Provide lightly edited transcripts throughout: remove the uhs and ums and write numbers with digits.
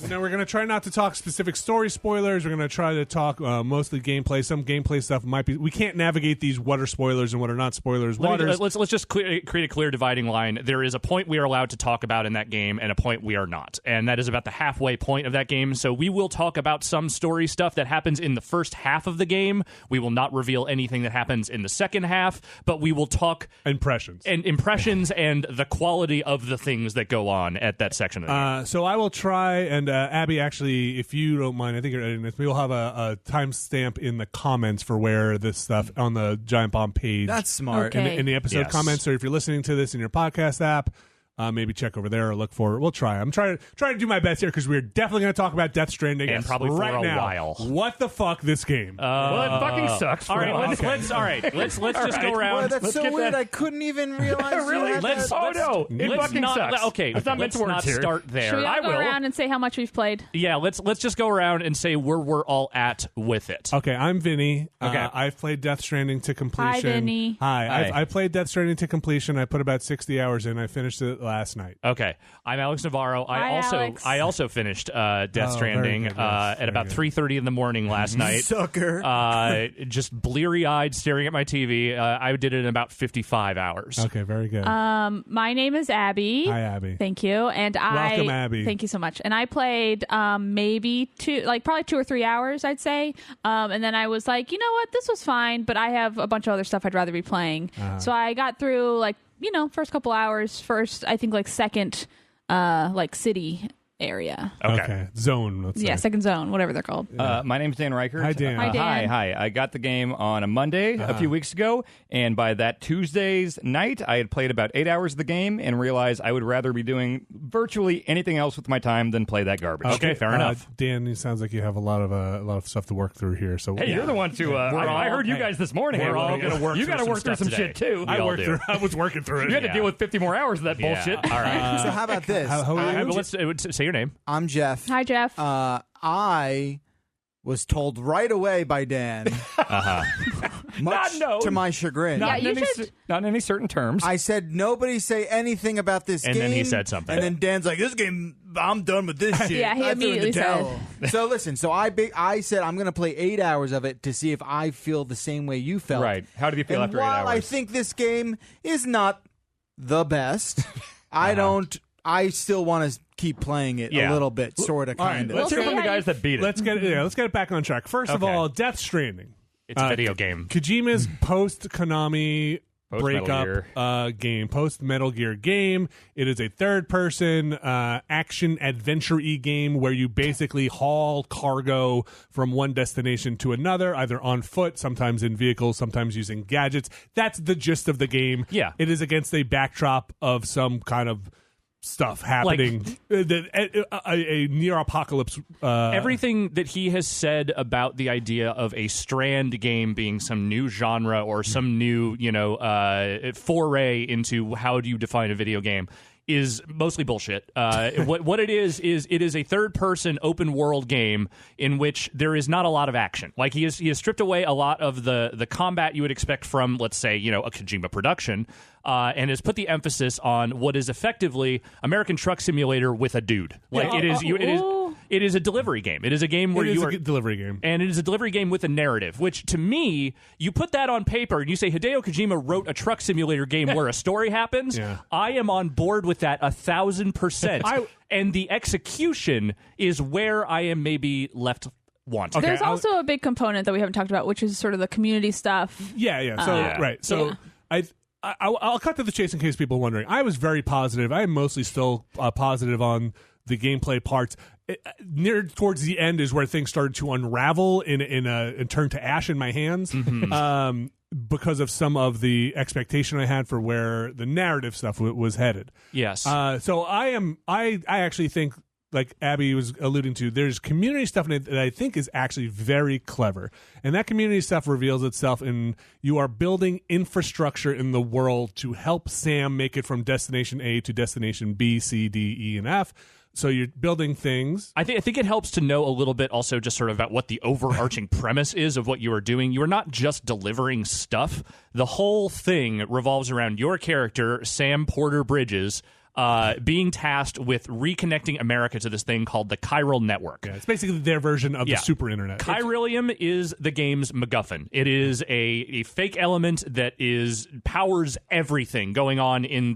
Now, we're going to try not to talk specific story spoilers. We're going to try to talk mostly gameplay. Some gameplay stuff might be... We can't navigate these what are spoilers and what are not spoilers. Let's just create a clear dividing line. There is a point we are allowed to talk about in that game and a point we are not. And that is about the halfway point of that game. So we will talk about some story stuff that happens in the first half of the game. We will not reveal anything that happens in the second half, but we will talk... Impressions and the quality of the things that go on at that section of the game. So I will try, and Abby, actually, if you don't mind, I think you're editing this. We will have a timestamp in the comments for where this stuff on the Giant Bomb page. That's smart. Okay. In the episode comments, or if you're listening to this in your podcast app, maybe check over there or look for it. We'll try. I'm trying to do my best here because we're definitely going to talk about Death Stranding and probably for right a now. while. What the fuck, this game? Well, it fucking sucks. All right, let's just go around. Boy, that's so weird. I couldn't even realize. Really? You had that. It fucking sucks. Okay, let's not let's mince not words here. start there. Should we all I go will. around and say how much we've played? Yeah, let's just go around and say where we're all at with it. Okay, I'm Vinny. Okay. I've played Death Stranding to completion. Hi, Vinny. Hi. Hi. I played Death Stranding to completion. I put about 60 hours in. I finished it last night. Okay, I'm Alex Navarro. Alex. I also finished Death Stranding very good, yes. at about 3:30 in the morning last night. Sucker. Just bleary-eyed, staring at my TV. I did it in about 55 hours. Okay, very good. My name is Abby. Hi, Abby. Thank you. And Welcome, Abby. Thank you so much. And I played maybe probably 2 or 3 hours, I'd say. And then I was like, you know what, this was fine, but I have a bunch of other stuff I'd rather be playing. So I got through first couple hours. I think second city area. Okay. Zone, let's say. Yeah, second zone, whatever they're called. My name's Dan Reichert. Hi, Dan. Hi, Dan. Hi. I got the game on a Monday a few weeks ago, and by that Tuesday's night, I had played about 8 hours of the game and realized I would rather be doing virtually anything else with my time than play that garbage. Okay, fair enough. Dan, it sounds like you have a lot of stuff to work through here. So Hey, you're the one to. I heard you guys this morning. We're all going to work. You got to work through some today. shit too. We all do. I was working through it. You had to deal with 50 more hours of that bullshit. All right. So how about this? How are you? Let's say your name. I'm Jeff. Hi, Jeff. I was told right away by Dan, much to my chagrin. Yeah, Not in any certain terms. I said, nobody say anything about this And game. then he said something. And then Dan's like, this game, I'm done with this shit. Yeah, he I threw in the immediately towel. So listen, I said I'm going to play 8 hours of it to see if I feel the same way you felt. Right. How did you feel And after 8 while hours? I think this game is not the best, I still want to keep playing it a little bit, sort of, kind of. Let's hear from the guys that beat it. Let's get it back on track. First of Okay. all, Death Stranding. It's a video game. Kojima's post-Konami breakup game, post-Metal Gear game. It is a third-person action adventure-y game where you basically haul cargo from one destination to another, either on foot, sometimes in vehicles, sometimes using gadgets. That's the gist of the game. Yeah. It is against a backdrop of some kind of stuff happening, a near apocalypse. Everything that he has said about the idea of a Strand game being some new genre or some new, foray into how do you define a video game is mostly bullshit. What it is it is a third-person open-world game in which there is not a lot of action. Like he has stripped away a lot of the combat you would expect from, let's say, a Kojima production, and has put the emphasis on what is effectively American Truck Simulator with a dude. Like it is a delivery game. It is a game where you are delivery game, and it is a delivery game with a narrative. Which to me, you put that on paper and you say Hideo Kojima wrote a truck simulator game where a story happens. Yeah. I am on board with that 1,000%. And the execution is where I am maybe left wanting. Okay, There's also a big component that we haven't talked about, which is sort of the community stuff. Yeah. So right. So I'll cut to the chase in case people are wondering. I was very positive. I am mostly still positive on the gameplay parts. Near towards the end is where things started to unravel and turn to ash in my hands. Mm-hmm. Because of some of the expectation I had for where the narrative stuff was headed. Yes. So I actually think, like Abby was alluding to, there's community stuff in it that I think is actually very clever. And that community stuff reveals itself in you are building infrastructure in the world to help Sam make it from destination A to destination B, C, D, E, and F. So you're building things. I think it helps to know a little bit also just sort of about what the overarching premise is of what you are doing. You are not just delivering stuff. The whole thing revolves around your character, Sam Porter Bridges, being tasked with reconnecting America to this thing called the chiral network. Yeah, it's basically their version of the super internet. Chiralium is the game's MacGuffin. It is a fake element that powers everything going on in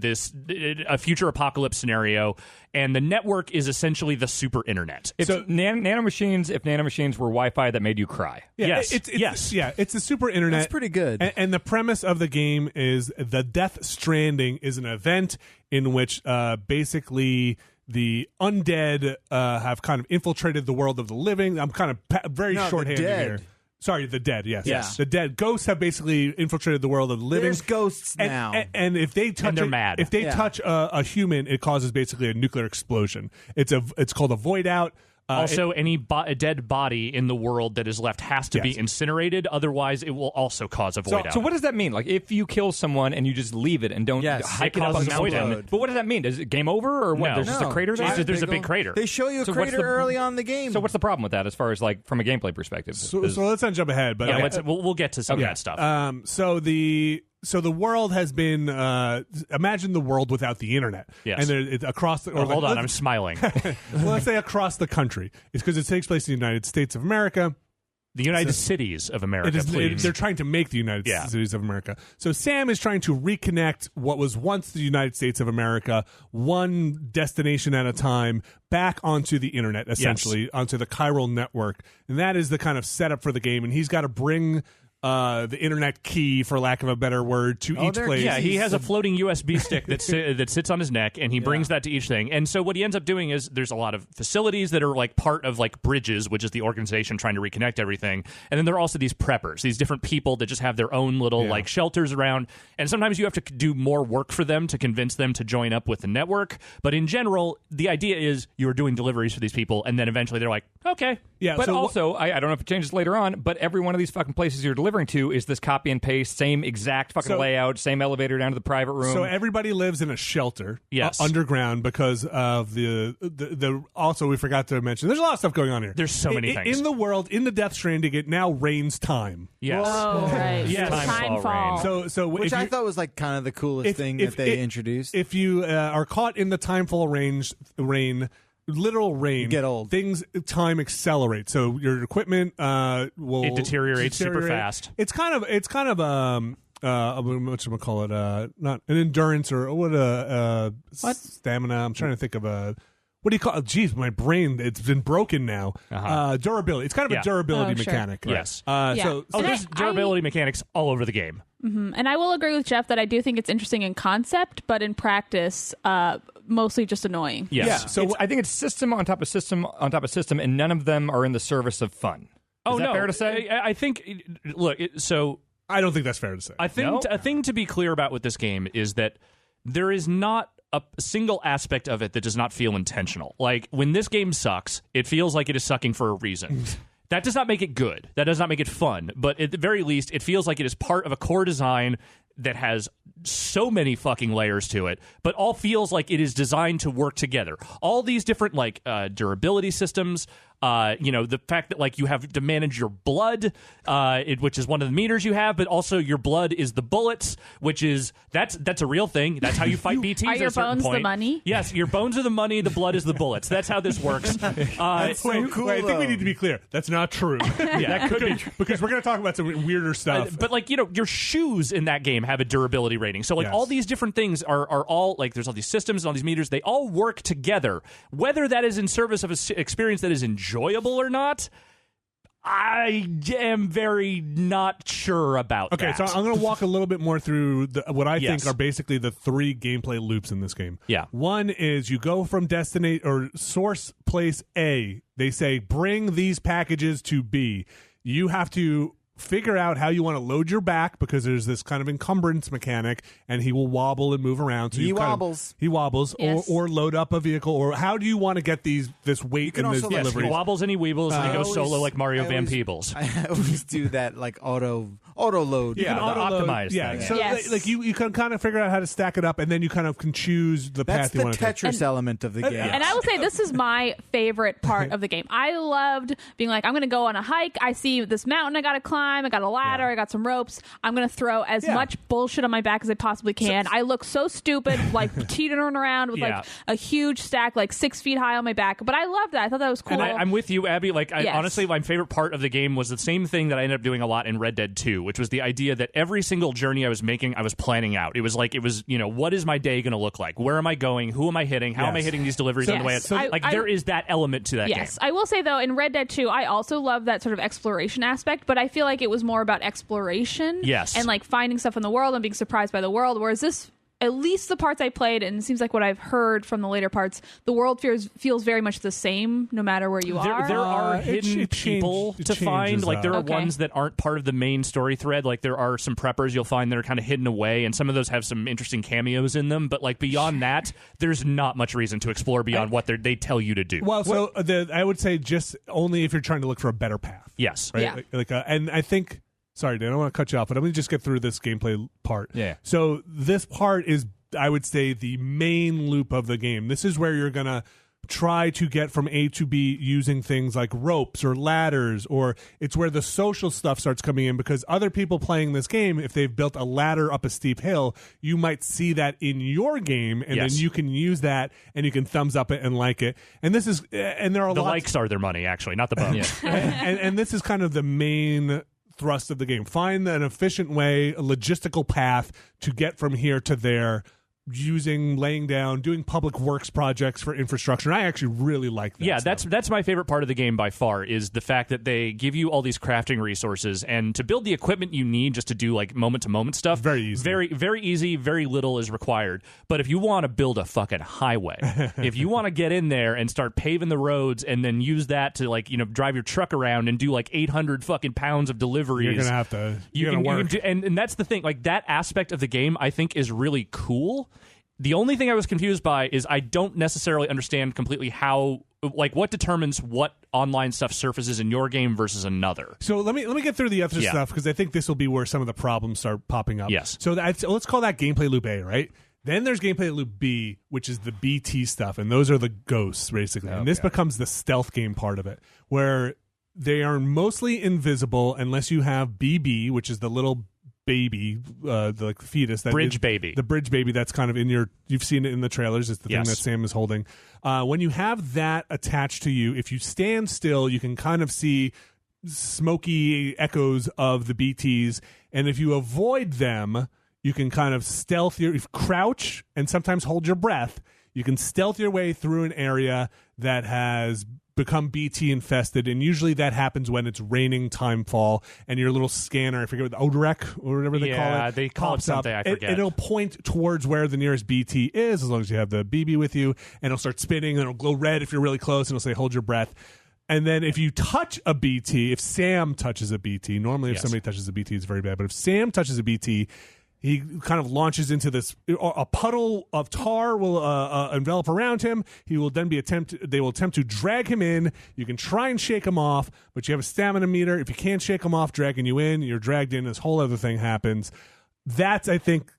a future apocalypse scenario, and the network is essentially the super internet. So nanomachines, if nanomachines were Wi-Fi that made you cry. Yeah, Yes. It's the super internet. That's pretty good. And the premise of the game is the Death Stranding is an event in which basically the undead have kind of infiltrated the world of the living. I'm kind of very shorthanded here. Sorry, the dead, yes. Yes. The dead. Ghosts have basically infiltrated the world of the living. There's ghosts now. And if they touch they're mad. If they touch a human, it causes basically a nuclear explosion. It's called a void out. Also, any dead body in the world that is left has to be incinerated. Otherwise, it will also cause a void out. So what does that mean? Like, if you kill someone and you just leave it and don't hike it up a mountain, but what does that mean? Is it game over or what? No. There's just a crater there? There's a big crater. They show you a crater early on in the game. So what's the problem with that as far as like from a gameplay perspective? So let's not jump ahead. But we'll get to some of that stuff. So the world has been imagine the world without the internet. Yes. And it's across the hold on, I'm smiling. well, let's say across the country. It's because it takes place in the United States of America. The United Cities of America, please. They're trying to make the United Cities of America. So Sam is trying to reconnect what was once the United States of America, one destination at a time, back onto the internet, essentially, onto the chiral network. And that is the kind of setup for the game. And he's got to bring the internet key, for lack of a better word, to each place. Yeah, he has a floating USB stick that sits on his neck, and he brings that to each thing. And so what he ends up doing is there's a lot of facilities that are like part of like Bridges, which is the organization trying to reconnect everything. And then there are also these preppers, these different people that just have their own little like shelters around. And sometimes you have to do more work for them to convince them to join up with the network. But in general, the idea is you're doing deliveries for these people, and then eventually they're like, okay. Yeah, but also, I don't know if it changes later on, but every one of these fucking places you're delivering to is this copy and paste, same exact fucking layout, same elevator down to the private room. So everybody lives in a shelter underground because of the also we forgot to mention, there's a lot of stuff going on here. There's so many things. In the world, in the Death Stranding, it now rains time. Yes. Oh, right. Yes. Timefall. So which I thought was like kind of the coolest thing that they introduced. If you are caught in the timefall rain, literal rain, you get old. Time accelerates, so your equipment will deteriorate super fast. It's kind of whatchamacallit, not an endurance or what stamina. I'm trying to think of what do you call it? Geez, my brain, it's been broken now. Durability. It's kind of a durability mechanic. Sure. Yes. So there's durability mechanics all over the game. Mm-hmm. And I will agree with Jeff that I do think it's interesting in concept, but in practice, mostly just annoying. Yes. Yeah. So I think it's system on top of system on top of system, and none of them are in the service of fun. Is that fair to say? I think, look, I don't think that's fair to say. I think a thing to be clear about with this game is that there is not a single aspect of it that does not feel intentional. Like, when this game sucks, it feels like it is sucking for a reason. That does not make it good. That does not make it fun. But at the very least, it feels like it is part of a core design that has so many fucking layers to it, but all feels like it is designed to work together. All these different like durability systems, the fact that like you have to manage your blood, which is one of the meters you have, but also your blood is the bullets, which is that's a real thing. That's how you fight BTs. Are at your a certain bones point. the money? Yes, your bones are the money. The blood is the bullets. That's how this works. That's so cool. I think we need to be clear. That's not true. That could be because we're going to talk about some weirder stuff. But like your shoes in that game have a durability rating. So like all these different things are all like there's all these systems and all these meters. They all work together. Whether that is in service of an experience that is enjoyable or not, I am very not sure about that. Okay, so I'm going to walk a little bit more through what I think are basically the three gameplay loops in this game. Yeah. One is you go from destination or source place A. They say, bring these packages to B. You have to figure out how you want to load your back because there's this kind of encumbrance mechanic, and he will wobble and move around. So he wobbles, yes. or load up a vehicle, or how do you want to get this weight and this delivery? He wobbles and he weebles, and he goes solo like Mario Van Peebles. I always do that, like auto load. You can optimize. Yeah, so like you can kind of figure out how to stack it up, and then you kind of can choose the path you want to take. That's the Tetris element of the game. And I will say this is my favorite part of the game. I loved being like, I'm going to go on a hike. I see this mountain I got to climb. climb. I got a ladder. I got some ropes. I'm going to throw as much bullshit on my back as I possibly can. I look so stupid, like teetering around with like a huge stack, like 6 feet high on my back. But I loved that. I thought that was cool. And I'm with you, Abby. Like, honestly, my favorite part of the game was the same thing that I ended up doing a lot in Red Dead 2, which was the idea that every single journey I was making, I was planning out. It was like, what is my day going to look like? Where am I going? Who am I hitting? How am I hitting these deliveries on the way? There is that element to that game. Yes, I will say though, in Red Dead 2, I also love that sort of exploration aspect, but I feel like it was more about exploration, and like finding stuff in the world and being surprised by the world. Whereas this, at least the parts I played, and it seems like what I've heard from the later parts, the world feels very much the same no matter where you are. There are hidden people to find. Like, there are ones that aren't part of the main story thread. Like, there are some preppers you'll find that are kind of hidden away, and some of those have some interesting cameos in them. But, like, beyond that, there's not much reason to explore beyond what they tell you to do. Well, so I would say just only if you're trying to look for a better path. Yes. Right? Yeah. And I think... Sorry, Dan, I don't want to cut you off, but let me just get through this gameplay part. Yeah. So this part is, I would say, the main loop of the game. This is where you're going to try to get from A to B using things like ropes or ladders, or it's where the social stuff starts coming in, because other people playing this game, if they've built a ladder up a steep hill, you might see that in your game, and then you can use that and you can thumbs up it and like it. And this is, and there are the likes are their money, actually, not the bums. and this is kind of the main thrust of the game. Find an efficient way, a logistical path to get from here to there, laying down, doing public works projects for infrastructure. And I actually really like that. Yeah, stuff. that's my favorite part of the game by far, is the fact that they give you all these crafting resources, and to build the equipment you need just to do like moment to moment stuff. Very easy. Very easy, very little is required. But if you want to build a fucking highway, if you want to get in there and start paving the roads and then use that to drive your truck around and do like 800 fucking pounds of deliveries, you're gonna have to work. And that's the thing, like that aspect of the game I think is really cool. The only thing I was confused by is I don't necessarily understand completely how, like, what determines what online stuff surfaces in your game versus another. So let me get through the other stuff, because I think this will be where some of the problems start popping up. Yes. So let's call that gameplay loop A, right? Then there's gameplay loop B, which is the BT stuff, and those are the ghosts, basically. And this becomes the stealth game part of it, where they are mostly invisible unless you have BB, which is the little baby, the fetus, that bridge baby, the bridge baby that's kind of in you've seen it in the trailers. It's the thing that Sam is holding. When you have that attached to you, if you stand still, you can kind of see smoky echoes of the BTs, and if you avoid them, you can kind of crouch and sometimes hold your breath. You can stealth your way through an area that has become BT infested, and usually that happens when it's raining timefall, and your little scanner, I forget what the Odorek or whatever they call it. Yeah, they call it something, I forget. It'll point towards where the nearest BT is, as long as you have the BB with you, and it'll start spinning, and it'll glow red if you're really close, and it'll say hold your breath. And then if you touch a BT, if Sam touches a BT, normally if somebody touches a BT it's very bad, but if Sam touches a BT, he kind of launches into this. A puddle of tar will envelop around him. They will attempt to drag him in. You can try and shake him off, but you have a stamina meter. If you can't shake him off, dragging you in, you're dragged in. This whole other thing happens. That's, I think,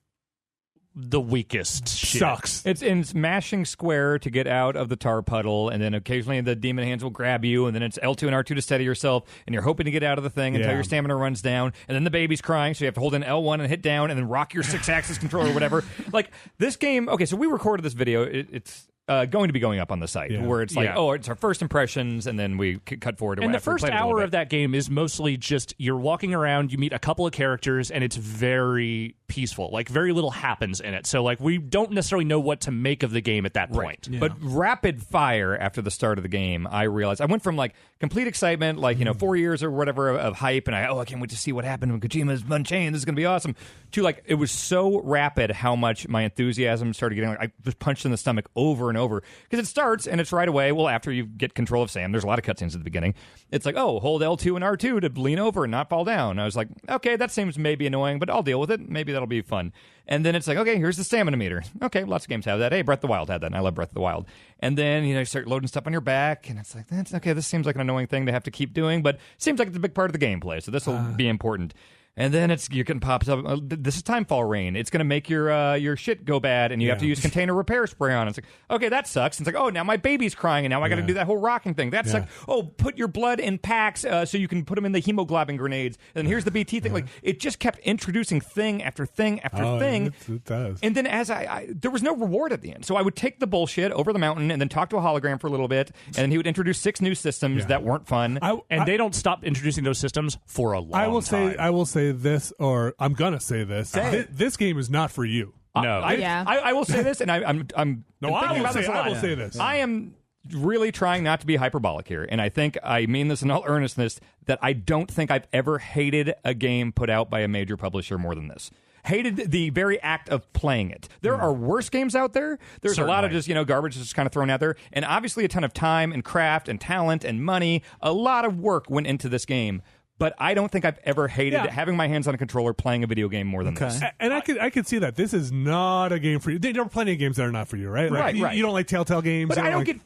the weakest shit. Sucks. It's mashing square to get out of the tar puddle, and then occasionally the demon hands will grab you, and then it's L2 and R2 to steady yourself, and you're hoping to get out of the thing until your stamina runs down, and then the baby's crying, so you have to hold in L1 and hit down, and then rock your 6-axis controller or whatever. Like, this game, okay, so we recorded this video. It's going to be going up on the site, where it's like, it's our first impressions, and then we cut forward to and the first hour of that game is mostly just you're walking around, you meet a couple of characters, and it's very peaceful. Like, very little happens in it. So, like, we don't necessarily know what to make of the game at that point. Yeah. But rapid fire after the start of the game, I realized I went from, like, complete excitement, like, 4 years or whatever of hype, and I can't wait to see what happened when Kojima's Unchained. This is going to be awesome. To, like, it was so rapid how much my enthusiasm started getting, like, I was punched in the stomach over and over. Because it starts, and it's right away, well, after you get control of Sam, there's a lot of cutscenes at the beginning. It's like, hold L2 and R2 to lean over and not fall down. I was like, okay, that seems maybe annoying, but I'll deal with it. Maybe that'll be fun. And then it's like, okay, here's the stamina meter. Okay, lots of games have that. Hey, Breath of the Wild had that, and I love Breath of the Wild. And then, you start loading stuff on your back, and it's like, that's okay, this seems like an annoying thing to have to keep doing, but it seems like it's a big part of the gameplay, so this will be important. And then you can pop up. This is Timefall rain. It's going to make your shit go bad, and you have to use container repair spray on. It's like, okay, that sucks. It's like, oh, now my baby's crying, and now I got to do that whole rocking thing. That sucks. Oh, put your blood in packs so you can put them in the hemoglobin grenades. And here's the BT thing. Like, it just kept introducing thing after thing after thing. It does. And then as there was no reward at the end, so I would take the bullshit over the mountain and then talk to a hologram for a little bit, and then he would introduce 6 new systems that weren't fun. And they don't stop introducing those systems for a long time. I will say this, or I'm gonna say this. This game is not for you. No. I will say this, and I'm No, I will say this. I am really trying not to be hyperbolic here, and I think I mean this in all earnestness, that I don't think I've ever hated a game put out by a major publisher more than this. Hated the very act of playing it. There are worse games out there. There's a lot of just, garbage just kind of thrown out there. And obviously a ton of time and craft and talent and money. A lot of work went into this game. But I don't think I've ever hated having my hands on a controller playing a video game more than this. And I could see that. This is not a game for you. There are plenty of games that are not for you, right? Right. You don't like Telltale games. But I don't get,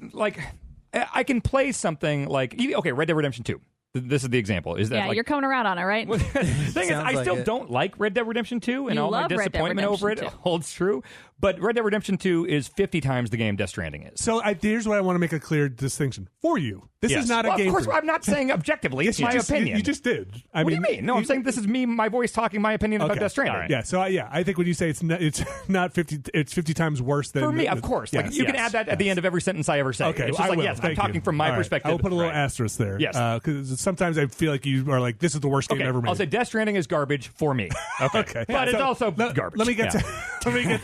I can play something like, Red Dead Redemption 2. This is the example. Is that you're coming around on it, right? The thing is, I still don't like Red Dead Redemption 2, and all my disappointment over it holds true. But Red Dead Redemption 2 is 50 times the game Death Stranding is. So here's what I want to make a clear distinction for you. This is not a game. Of course, for you. I'm not saying objectively. It's my opinion. You just did. What do you mean? No, I'm saying this is me, my voice talking my opinion about Death Stranding. Right. Yeah. So I think when you say it's not 50, it's 50 times worse than for me. Of course, you can add that at the end of every sentence I ever say. Okay, it's just I'm talking from my perspective. I will put a little asterisk there. Yes, because sometimes I feel like you are like, this is the worst game ever made. I'll say Death Stranding is garbage for me. Okay, but it's also garbage. Let me get to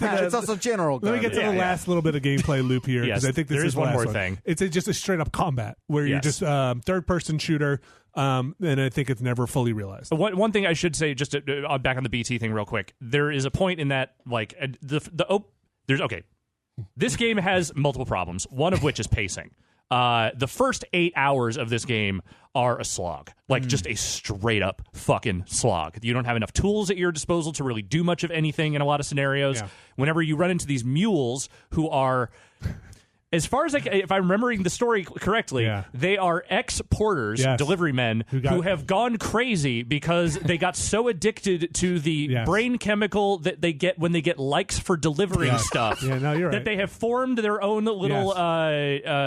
that. It's also general garbage. Let me get to the last little bit of gameplay loop here, because I think this is one more one. thing. It's just a straight up combat where you're just third-person shooter, and I think it's never fully realized. One thing I should say, just back on the BT thing real quick, there is a point in that, like, this game has multiple problems, one of which is pacing. The first 8 hours of this game are a slog, like just a straight up fucking slog. You don't have enough tools at your disposal to really do much of anything in a lot of scenarios. Whenever you run into these mules who are, as far as if I'm remembering the story correctly, they are ex-porters, delivery men, who have gone crazy because they got so addicted to the brain chemical that they get when they get likes for delivering stuff. Yeah, no, you're right. That they have formed their own little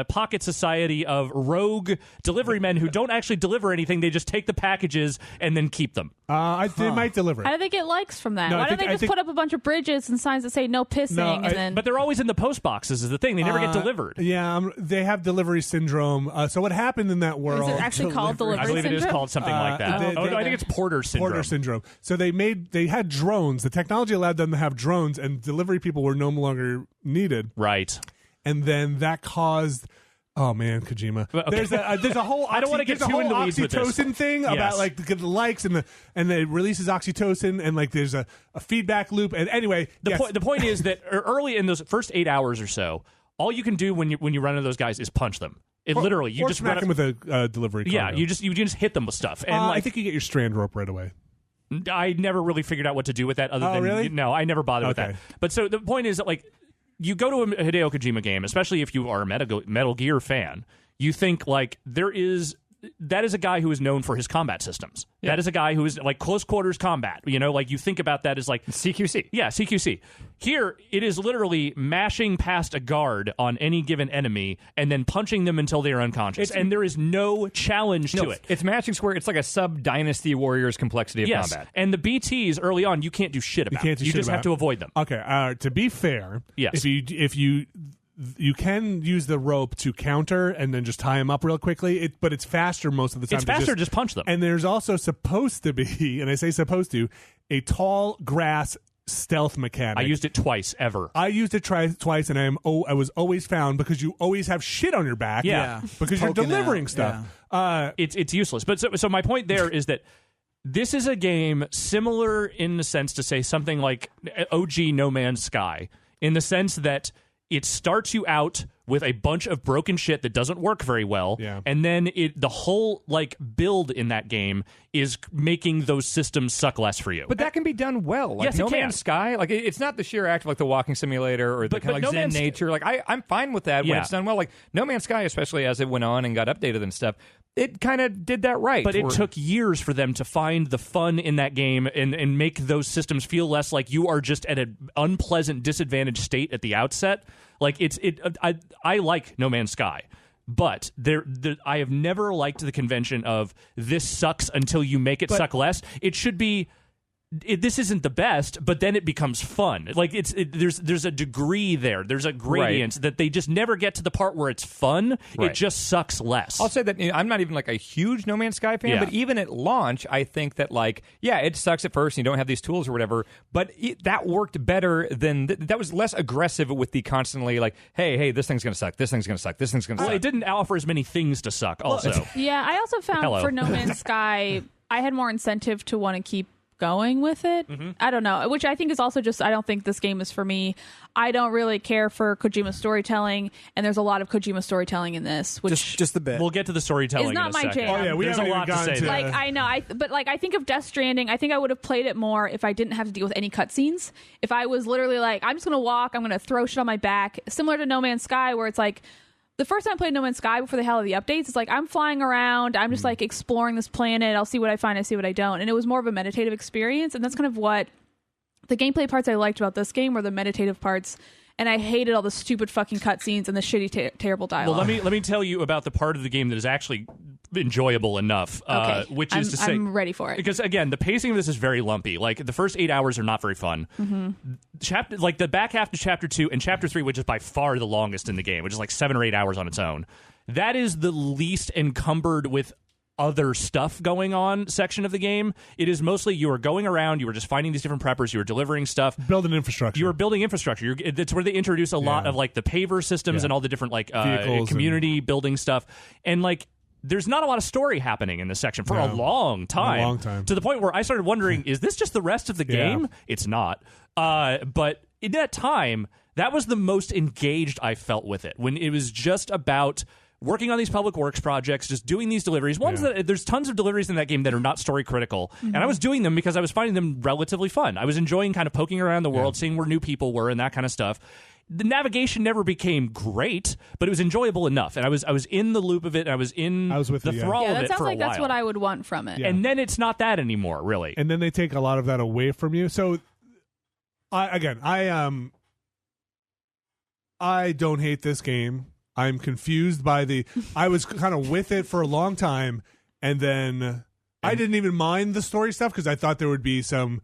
pocket society of rogue delivery men who don't actually deliver anything. They just take the packages and then keep them. They might deliver. How do they get likes from that? No, Why don't they just put up a bunch of bridges and signs that say no pissing? But they're always in the post boxes is the thing. They never get delivered. Yeah, they have delivery syndrome. So what happened in that world? Is it actually called delivery syndrome? I believe it is called something like that. I think it's Porter syndrome. Porter syndrome. So they had drones. The technology allowed them to have drones, and delivery people were no longer needed. Right. And then that caused. Oh man, Kojima. Okay. There's a whole I don't want to get too in the weeds with this. oxytocin thing about like the likes and it releases oxytocin, and like there's a feedback loop. And anyway, the point is that early in those first 8 hours or so, all you can do when you run into those guys is punch them. Literally, you just smack them with a delivery cargo. Yeah, you just hit them with stuff. And I think you get your strand rope right away. I never really figured out what to do with that. Other than really? No, I never bothered with that. But so the point is that like, you go to a Hideo Kojima game, especially if you are a Metal Gear fan, you think like that is a guy who is known for his combat systems. Yeah. That is a guy who is like close quarters combat. Like you think about that as like CQC. Yeah, CQC. Here, it is literally mashing past a guard on any given enemy and then punching them until they are unconscious. And there is no challenge to it. It's matching square. It's like a sub-Dynasty Warriors complexity of combat. And the BTs early on, you can't do shit about. You just have to avoid them. Okay. To be fair, if you can use the rope to counter and then just tie them up real quickly, but it's faster most of the time. It's faster to just punch them. And there's also supposed to be, and I say supposed to, a tall grass stealth mechanic. I used it twice ever. I used it twice, and I was always found because you always have shit on your back. Yeah. Because you're delivering stuff. Yeah. It's useless. But so my point there is that this is a game similar in the sense to say something like OG No Man's Sky, in the sense that it starts you out with a bunch of broken shit that doesn't work very well, and then the whole like build in that game is making those systems suck less for you. But that can be done well. Like yes, No Man's Sky, like it's not the sheer act of like the walking simulator or the kind of like Zen nature. Like I'm fine with that when it's done well. Like No Man's Sky, especially as it went on and got updated and stuff, it kind of did that right. But it took years for them to find the fun in that game and make those systems feel less like you are just at an unpleasant, disadvantaged state at the outset. Like I like No Man's Sky. But I have never liked the convention of this sucks until you make it suck less. It should be... this isn't the best, but then it becomes fun. Like there's a degree there. There's a gradient that they just never get to the part where it's fun. Right. It just sucks less. I'll say that I'm not even like a huge No Man's Sky fan, but even at launch, I think that it sucks at first and you don't have these tools or whatever, but that worked better than that was less aggressive with the constantly like, hey, this thing's going to suck, this thing's going to suck, this thing's going to suck. Well, it didn't offer as many things to suck also. Yeah, I also found for No Man's Sky, I had more incentive to want to keep going with it. I don't know, which I think is also just I don't think this game is for me. I don't really care for Kojima storytelling, and there's a lot of Kojima storytelling in this, which just a bit. We'll get to the storytelling. It's not in a my second. jam. Oh yeah, there's a lot to say. Like I know, but I think of Death Stranding. I think I would have played it more if I didn't have to deal with any cutscenes. If I was literally like, I'm just gonna walk, I'm gonna throw shit on my back, similar to No Man's Sky, where it's like. The first time I played No Man's Sky before the hell of the updates, it's like I'm flying around, I'm just like exploring this planet, I'll see what I find, I see what I don't. And it was more of a meditative experience, and that's kind of what the gameplay parts I liked about this game were the meditative parts, and I hated all the stupid fucking cutscenes and the shitty, terrible dialogue. Well, let me tell you about the part of the game that is actually enjoyable enough, which is to say... I'm ready for it. Because, again, the pacing of this is very lumpy. Like, the first 8 hours are not very fun. The back half to Chapter 2 and Chapter 3, which is by far the longest in the game, which is like 7 or 8 hours on its own, that is the least encumbered with other stuff going on section of the game. It is mostly you are going around, you are just finding these different preppers, you are delivering stuff, building infrastructure. You are building infrastructure. It's where they introduce a lot of like the paver systems and all the different like community building stuff, and like there's not a lot of story happening in this section for a long time. To the point where I started wondering, is this just the rest of the game? It's not. But in that time, that was the most engaged I felt with it, when it was just about working on these public works projects, just doing these deliveries. There's tons of deliveries in that game that are not story critical, and I was doing them because I was finding them relatively fun. I was enjoying kind of poking around the world, seeing where new people were and that kind of stuff. The navigation never became great, but it was enjoyable enough, and I was in the loop of it. And I was with the thrall of it that sounds for like a while. That's what I would want from it. And then it's not that anymore, really. And then they take a lot of that away from you. So, I don't hate this game. I'm confused by I was kind of with it for a long time, and then I didn't even mind the story stuff because I thought there would be some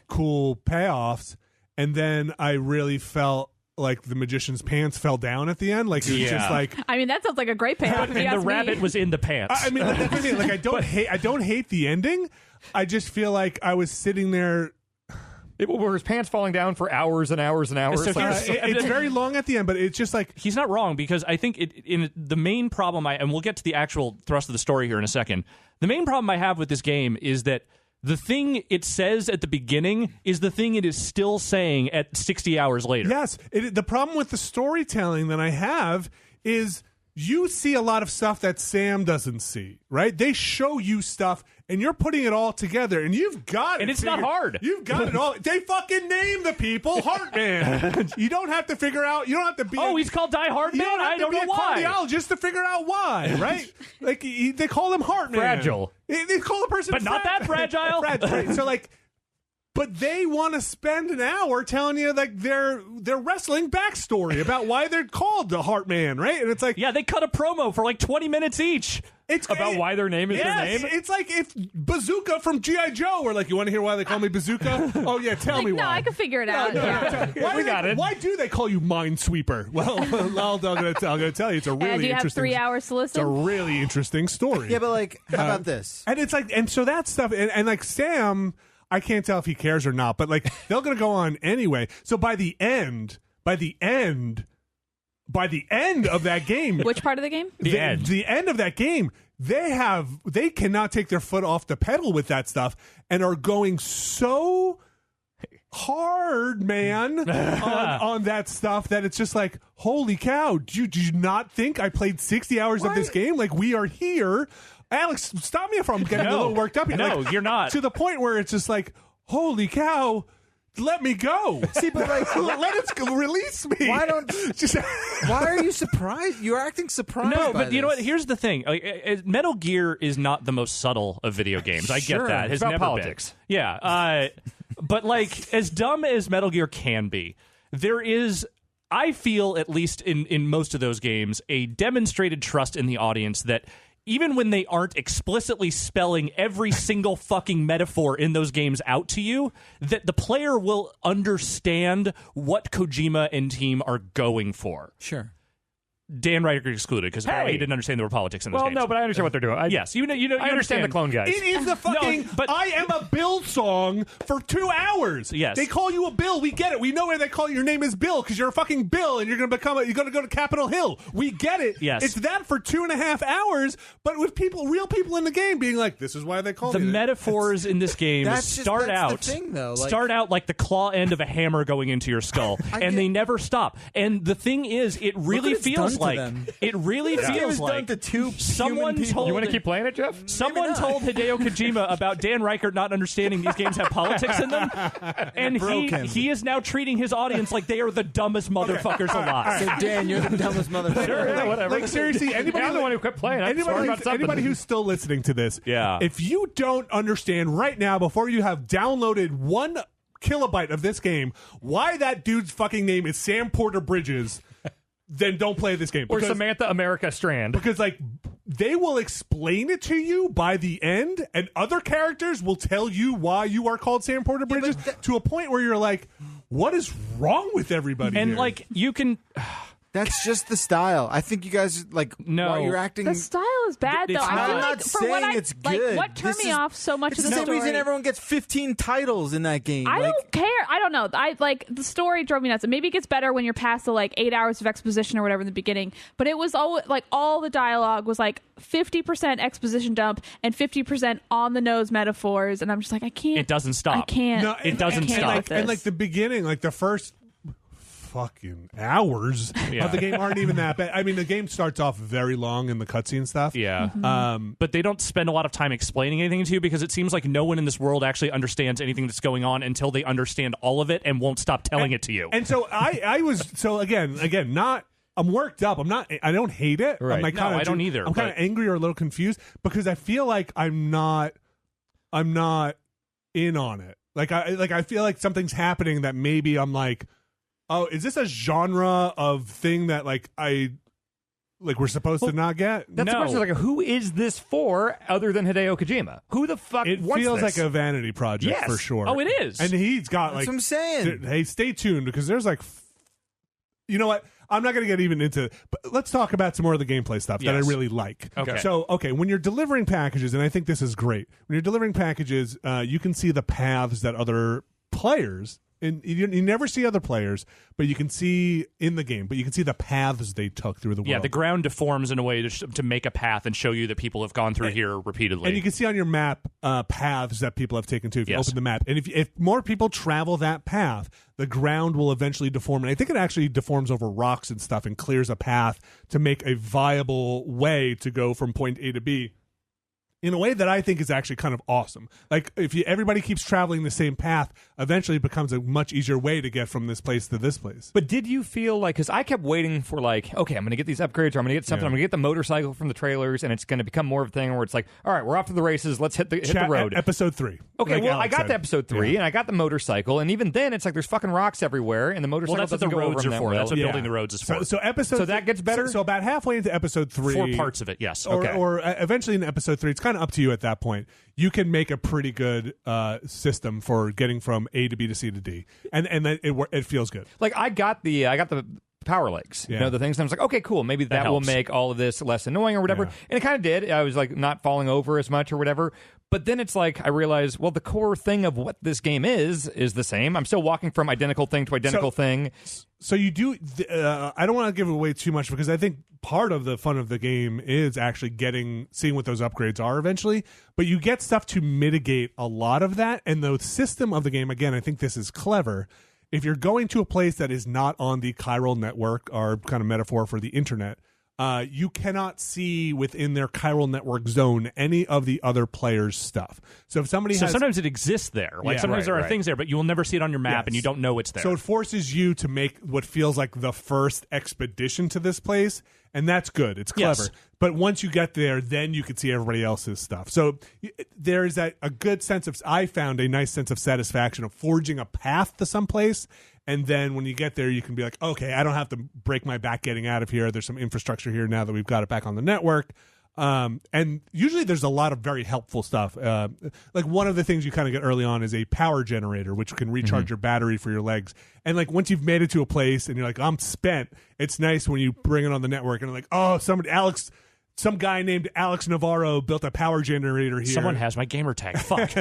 cool payoffs, and then I really felt like the magician's pants fell down at the end. Like it was just like, I mean, that sounds like a great payoff. And the rabbit was in the pants. I mean, that's the thing. Like I don't hate the ending. I just feel like I was sitting there. It were his pants falling down for hours and hours and hours. So it's very long at the end, but it's just like... He's not wrong, because I think in the main problem and we'll get to the actual thrust of the story here in a second, the main problem I have with this game is that the thing it says at the beginning is the thing it is still saying at 60 hours later. Yes. The problem with the storytelling that I have is you see a lot of stuff that Sam doesn't see, right? They show you stuff, and you're putting it all together, and you've got it. And it's not hard. You've got it all. They fucking name the people Heartman. You don't have to figure out. You don't have to be. He's called Die Hard Man. I don't know why. You don't have to be a cardiologist to figure out why, right? Like they call him Heartman. Fragile. They call the person, but not that fragile. Fragile. So like. But they want to spend an hour telling you like their wrestling backstory about why they're called the Heartman, right? And it's like, yeah, they cut a promo for like 20 minutes each. It's about why their name is their name. It's like if Bazooka from G.I. Joe were like, you want to hear why they call me Bazooka? Oh yeah, tell me why. No, I can figure it out. We got it. Why do they call you Minesweeper? Well, I'm going to tell you, it's a really do you interesting. Have 3 hours to listen? It's a really interesting story. Yeah, but like, how about this? And it's like, and so that stuff, and like Sam. I can't tell if he cares or not, but like they're going to go on anyway. So by the end of that game, which part of the game? The end of that game, they cannot take their foot off the pedal with that stuff and are going so hard, man, on that stuff that it's just like, holy cow! Do you not think I played 60 hours of this game? Like we are here. Alex, stop me if I'm getting a little worked up here. No, like, you're not. To the point where it's just like, holy cow, let me go. See, but like, let it release me. Why don't? Why are you surprised? You're acting surprised. No, by but you know this. what? Here's the thing: Metal Gear is not the most subtle of video games. I Sure. get that. It's Has about never politics. been. Yeah, but like as dumb as Metal Gear can be, there is. I feel, at least in most of those games, a demonstrated trust in the audience that even when they aren't explicitly spelling every single fucking metaphor in those games out to you, that the player will understand what Kojima and team are going for. Sure. Dan Ryder excluded because apparently he didn't understand there were politics in those games. no, but I understand what they're doing. Yes, you I understand the clone guys. It is the fucking No, but- I am a Bill song for 2 hours. Yes. They call you a Bill. We get it. We know where they call you. Your name is Bill because you're a fucking Bill and you're going to you're going to go to Capitol Hill. We get it. Yes. It's that for 2.5 hours, but with real people in the game being like, this is why they call The me that. metaphors in this game That's the thing, though. Like, start out like the claw end of a hammer going into your skull, and they never stop. And the thing is, it really what it's feels done to like them. it really This game feels is like done to two someone human people. told You want to keep playing it, Jeff? Someone told Hideo Kojima about Dan Reichert not understanding these games have politics in them, and Broke him. he is now treating his audience like they are the dumbest motherfuckers alive. So Dan, you're the dumbest motherfucker. Sure, yeah, whatever. Like, seriously, anybody, I'm the one who quit playing. I'm smart about something. anybody who's still listening to this, Yeah. if you don't understand right now, before you have downloaded 1 kilobyte of this game, why that dude's fucking name is Sam Porter Bridges, then don't play this game. Or Because- Samantha America Strand. Because, like, they will explain it to you by the end, and other characters will tell you why you are called Sam Porter Bridges to a point where you're like, what is wrong with everybody And here? like you can. That's just the style. I think you guys No. while you're acting. The style is bad, though. It's I not- feel I'm like not for what saying I it's like, good. what turned This me is- off so much It's of the the same story. reason everyone gets 15 titles in that game. I Like, don't care. I don't know. I like the story drove me nuts. And maybe it gets better when you're past the 8 hours of exposition or whatever in the beginning. But it was all the dialogue was 50% exposition dump and 50% on the nose metaphors. And I'm just like, I can't. It doesn't stop. I can't. No, It doesn't I can't stop. with this. And like the beginning, like the first fucking hours of the game aren't even that bad. I mean, the game starts off very long in the cutscene stuff. Yeah. Mm-hmm. But they don't spend a lot of time explaining anything to you because it seems like no one in this world actually understands anything that's going on until they understand all of it and won't stop telling it to you. And so I was again not. I'm worked up. I don't hate it. Right. I'm like No, kinda I don't either, I'm kind of but- angry or a little confused because I feel like I'm not in on it. I feel like something's happening that maybe I'm like, oh, is this a genre of thing that we're supposed to not get? That's the No. question. Who is this for other than Hideo Kojima? Who the fuck It wants feels this? like a vanity project Yes. for sure. Oh, it is. And he's got That's what I'm saying. Hey, stay tuned because there's you know what? I'm not going to get even into, but let's talk about some more of the gameplay stuff that I Yes. really like. Okay. So, when you're delivering packages, and I think this is great, when you're delivering packages, you can see the paths that other players, and you never see other players, but you can see in the game, but you can see the paths they took through the world. Yeah, the ground deforms in a way to make a path and show you that people have gone through here repeatedly. And you can see on your map paths that people have taken too if you Yes. open the map. And if more people travel that path, the ground will eventually deform. And I think it actually deforms over rocks and stuff and clears a path to make a viable way to go from point A to B in a way that I think is actually kind of awesome. Like, if everybody keeps traveling the same path, eventually it becomes a much easier way to get from this place to this place. But did you feel because I kept waiting for okay, I'm going to get these upgrades, or I'm going to get something, Yeah. I'm going to get the motorcycle from the trailers, and it's going to become more of a thing where it's like, all right, we're off to the races, let's hit the road. Episode 3. Okay, like well, Alex I got said. to episode 3, and I got the motorcycle, and even then, it's like there's fucking rocks everywhere, and the motorcycle well, that's what the doesn't go roads over are them for. that That's what well. building the roads is for. So episode So that gets better? So about halfway into episode 3, 4 parts of it, yes. or eventually in episode 3, it's kind of up to you at that point. You can make a pretty good system for getting from A to B to C to D, and then it feels good. Like I got the power legs, Yeah. the things. And I was like, okay, cool. Maybe that will helps. make all of this less annoying or whatever. Yeah. And it kind of did. I was like not falling over as much or whatever. But then it's like I realized, well, the core thing of what this game is the same. I'm still walking from identical thing to identical thing. So you do. I don't want to give away too much because I think part of the fun of the game is actually seeing what those upgrades are eventually. But you get stuff to mitigate a lot of that, and the system of the game. Again, I think this is clever. If you're going to a place that is not on the chiral network, our kind of metaphor for the internet, you cannot see within their chiral network zone any of the other players' stuff. So if somebody has, sometimes it exists there. Like sometimes there are things there, but you will never see it on your map, and you don't know it's there. So it forces you to make what feels like the first expedition to this place, and that's good. It's clever. Yes. But once you get there, then you can see everybody else's stuff. So there is a good sense of, I found a nice sense of satisfaction of forging a path to someplace. And then when you get there, you can be like, okay, I don't have to break my back getting out of here. There's some infrastructure here now that we've got it back on the network. And usually there's a lot of very helpful stuff. Like one of the things you kind of get early on is a power generator, which can recharge your battery for your legs. And like once you've made it to a place and you're like, I'm spent, it's nice when you bring it on the network and like, oh, some guy named Alex Navarro built a power generator here. Someone has my gamer tag. Fuck.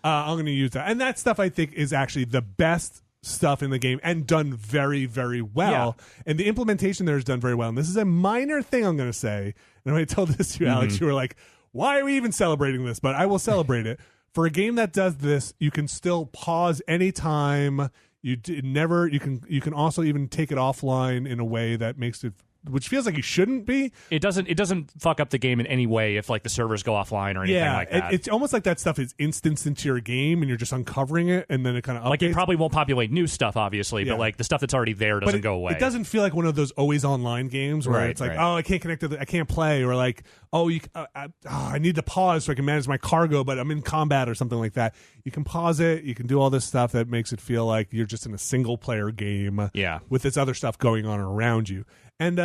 I'm going to use that. And that stuff I think is actually the best stuff in the game and done very, very well. Yeah. And the implementation there is done very well. And this is a minor thing I'm going to say. And when I told this to you, Alex, you were like, why are we even celebrating this? But I will celebrate it. For a game that does this, you can still pause anytime. You can also even take it offline in a way that makes it, which feels like you shouldn't be. It doesn't fuck up the game in any way if like the servers go offline or anything like that. It's almost like that stuff is instanced into your game and you're just uncovering it and then it kind of updates. Like it probably won't populate new stuff, obviously, but like the stuff that's already there doesn't go away. It doesn't feel like one of those always online games where it's like, oh, I can't connect to I can't play, or like, oh, I need to pause so I can manage my cargo, but I'm in combat or something like that. You can pause it. You can do all this stuff that makes it feel like you're just in a single player game with this other stuff going on around you. And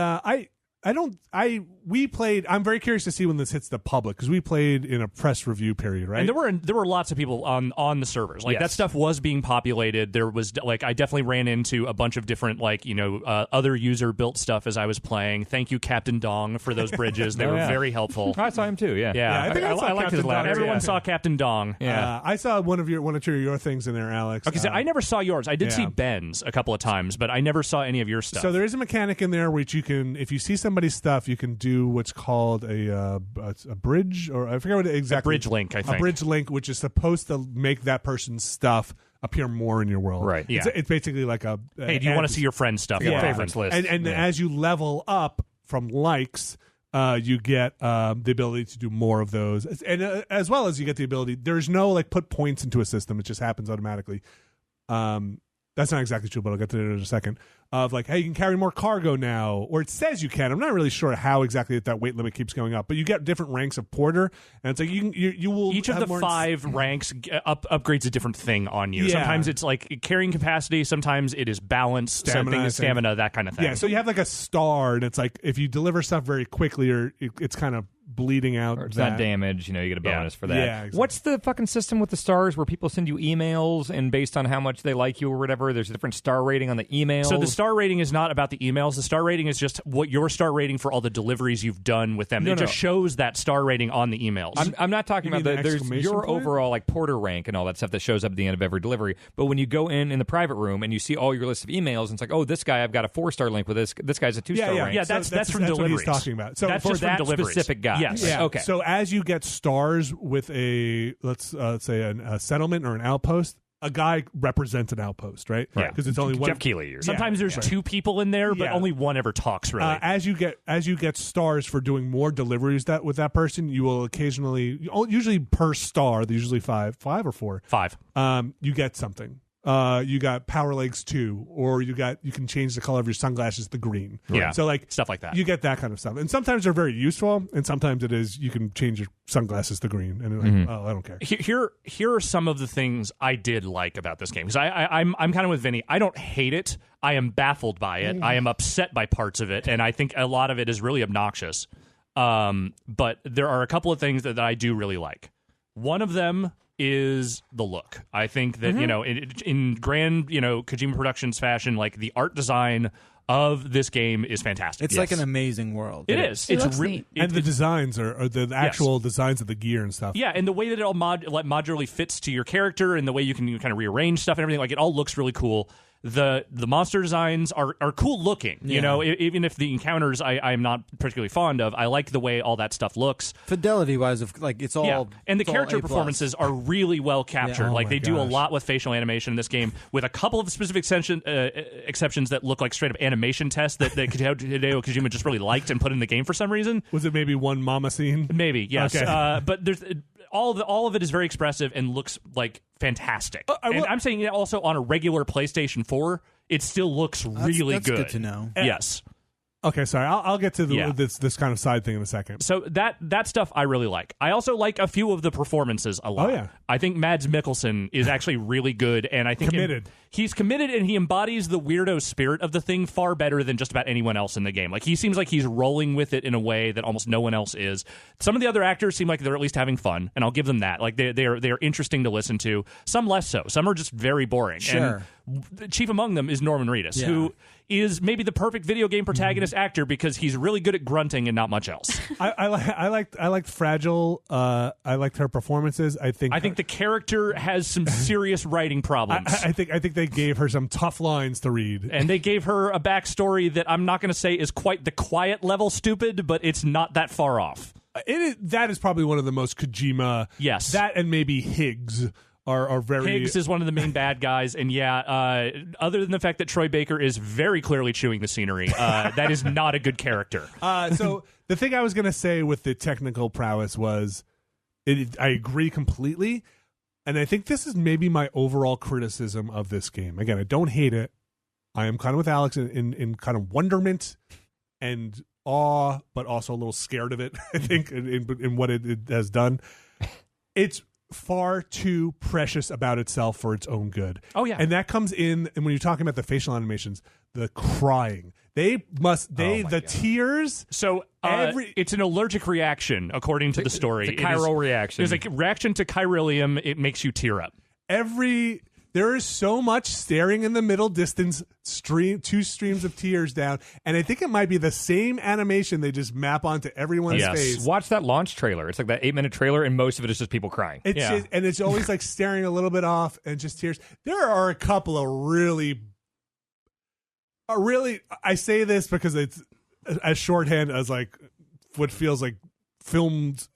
we played. I'm very curious to see when this hits the public because we played in a press review period, right? And there were lots of people on the servers. Like that stuff was being populated. There was like I definitely ran into a bunch of different other user built stuff as I was playing. Thank you, Captain Dong, for those bridges. They were very helpful. I saw him too. Yeah. I think I liked his ladder. Everyone saw Captain Dong. Yeah, I saw one or two of your things in there, Alex. Okay, so I never saw yours. I did see Ben's a couple of times, but I never saw any of your stuff. So there is a mechanic in there which you can, if you see somebody's stuff, you can do what's called a bridge, or I forget what exactly. A bridge link, I think. A bridge link, which is supposed to make that person's stuff appear more in your world. Right. Yeah. It's basically like a hey, do you want to see your friend's stuff? Yeah. Favorites list. And as you level up from likes, you get the ability to do more of those, and as well as you get the ability. There's no like put points into a system; it just happens automatically. That's not exactly true, but I'll get to it in a second. Of like, hey, you can carry more cargo now, or it says you can. I'm not really sure how exactly that weight limit keeps going up, but you get different ranks of porter, and it's like you will. Each of the 5 ranks upgrades a different thing on you. Yeah. Sometimes it's like carrying capacity. Sometimes it is balance. Stamina, that kind of thing. Yeah, so you have like a star, and it's like if you deliver stuff very quickly, or it's kind of bleeding out. Or it's not damaged, you get a bonus for that. Yeah, exactly. What's the fucking system with the stars where people send you emails and based on how much they like you or whatever, there's a different star rating on the emails? So the star rating is not about the emails. The star rating is just what your star rating for all the deliveries you've done with them. It just shows that star rating on the emails. I'm not talking about there's your point? overall like porter rank and all that stuff that shows up at the end of every delivery. But when you go in the private room and you see all your list of emails, and it's like, oh, this guy, I've got a 4-star link with this guy's a 2-star rank. Yeah, that's from deliveries. What he's talking about. So that's for just that from deliveries. Specific guy. Yes. Yeah. Okay. So as you get stars with a let's say a settlement or an outpost, a guy represents an outpost, right? Yeah. Because it's only one. Jeff Keighley. Sometimes there's 2 people in there, but only one ever talks. Really, as you get stars for doing more deliveries with that person, you will occasionally, usually per star, there's usually 5 or 4. 5. You get something. You got power legs 2, or you can change the color of your sunglasses to green. Yeah. So like stuff like that. You get that kind of stuff. And sometimes they're very useful, and sometimes it is you can change your sunglasses to green. And you're like, oh, I don't care. Here are some of the things I did like about this game. Because I'm kind of with Vinny. I don't hate it. I am baffled by it. I am upset by parts of it, and I think a lot of it is really obnoxious. But there are a couple of things that I do really like. One of them is the look. I think that, in grand, Kojima Productions fashion, like the art design of this game is fantastic. It's like an amazing world. It is. It It's looks really neat. And the designs are the actual designs of the gear and stuff. Yeah, and the way that it all modularly fits to your character and the way you can kind of rearrange stuff and everything, like it all looks really cool. The monster designs are cool looking. You know, even if the encounters I'm not particularly fond of, I like the way all that stuff looks. Fidelity wise, like it's all and the it's all character A+. performances are really well captured. Yeah. Oh like my they do a gosh. lot with facial animation in this game, with a couple of specific exceptions that look like straight up animation tests that Hideo Kojima just really liked and put in the game for some reason. Was it maybe one mama scene? Maybe, yes. Okay. But there's all of it is very expressive and looks like fantastic. And I'm saying it also on a regular PlayStation 4, it still looks really that's good. Good to know. Yes. Okay, sorry. I'll get to this kind of side thing in a second. So that stuff I really like. I also like a few of the performances a lot. Oh, yeah. I think Mads Mikkelsen is actually really good, and I think Committed. He's committed, and he embodies the weirdo spirit of the thing far better than just about anyone else in the game. Like, he seems like he's rolling with it in a way that almost no one else is. Some of the other actors seem like they're at least having fun, and I'll give them that. Like, they're interesting to listen to. Some less so. Some are just very boring. Sure. And chief among them is Norman Reedus, who is maybe the perfect video game protagonist actor because he's really good at grunting and not much else. I liked Fragile. I liked her performances. I think the character has some serious writing problems. I think they gave her some tough lines to read, and they gave her a backstory that I'm not going to say is quite the quiet level stupid, but it's not that far off. That is probably one of the most Kojima. Yes, that and maybe Higgs are very. Higgs is one of the main bad guys, and other than the fact that Troy Baker is very clearly chewing the scenery, that is not a good character. So the thing I was going to say with the technical prowess was, I agree completely, and I think this is maybe my overall criticism of this game. Again, I don't hate it. I am kind of with Alex in kind of wonderment and awe, but also a little scared of it. I think in what it has done. It's far too precious about itself for its own good. Oh yeah, and that comes in. And when you're talking about the facial animations, the crying, the tears. So it's an allergic reaction, according to the story. The chiral reaction. There's a reaction to chiralium. It makes you tear up. There is so much staring in the middle distance, two streams of tears down, and I think it might be the same animation they just map onto everyone's face. Watch that launch trailer. It's like that 8-minute trailer, and most of it is just people crying. And it's always like staring a little bit off and just tears. There are a couple of really, I say this because it's as shorthand as like what feels like filmed